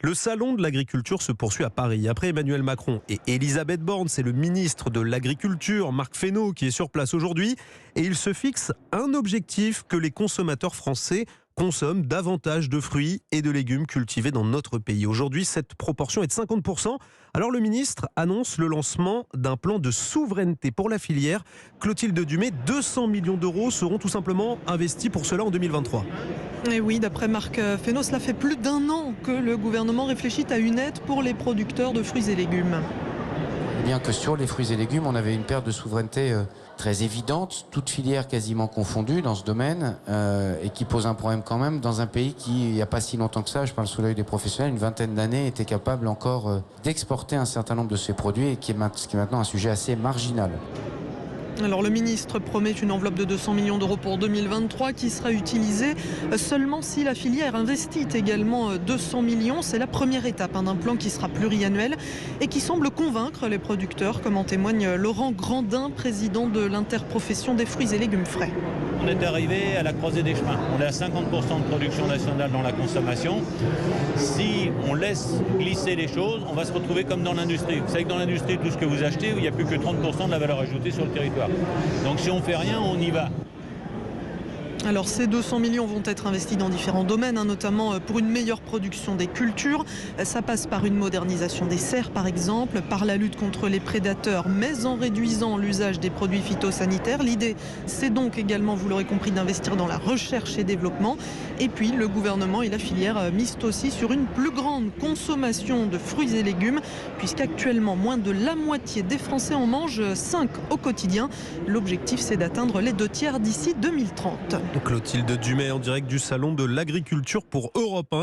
Le salon de l'agriculture se poursuit à Paris. Après Emmanuel Macron et Elisabeth Borne, c'est le ministre de l'Agriculture, Marc Fesneau, qui est sur place aujourd'hui. Et il se fixe un objectif: que les consommateurs français consomment davantage de fruits et de légumes cultivés dans notre pays. Aujourd'hui, cette proportion est de 50%. Alors le ministre annonce le lancement d'un plan de souveraineté pour la filière. Clotilde Dumay, 200 millions d'euros seront tout simplement investis pour cela en 2023. Et oui, d'après Marc Fesneau, cela fait plus d'un an que le gouvernement réfléchit à une aide pour les producteurs de fruits et légumes. Bien que sur les fruits et légumes, on avait une perte de souveraineté très évidente, toute filière quasiment confondue dans ce domaine, et qui pose un problème quand même dans un pays qui, il n'y a pas si longtemps que ça, je parle sous l'œil des professionnels, une vingtaine d'années, était capable encore d'exporter un certain nombre de ces produits, et qui est maintenant un sujet assez marginal. Alors le ministre promet une enveloppe de 200 millions d'euros pour 2023 qui sera utilisée seulement si la filière investit également 200 millions. C'est la première étape d'un plan qui sera pluriannuel et qui semble convaincre les producteurs, comme en témoigne Laurent Grandin, président de l'interprofession des fruits et légumes frais. On est arrivé à la croisée des chemins. On est à 50% de production nationale dans la consommation. Si on laisse glisser les choses, on va se retrouver comme dans l'industrie. Vous savez que dans l'industrie, tout ce que vous achetez, il n'y a plus que 30% de la valeur ajoutée sur le territoire. Donc si on ne fait rien, on y va. Alors ces 200 millions vont être investis dans différents domaines, notamment pour une meilleure production des cultures. Ça passe par une modernisation des serres par exemple, par la lutte contre les prédateurs, mais en réduisant l'usage des produits phytosanitaires. L'idée, c'est donc également, vous l'aurez compris, d'investir dans la recherche et développement. Et puis le gouvernement et la filière misent aussi sur une plus grande consommation de fruits et légumes, puisqu'actuellement moins de la moitié des Français en mangent 5 au quotidien. L'objectif, c'est d'atteindre les 2/3 d'ici 2030. Clotilde Dumay en direct du salon de l'agriculture pour Europe 1.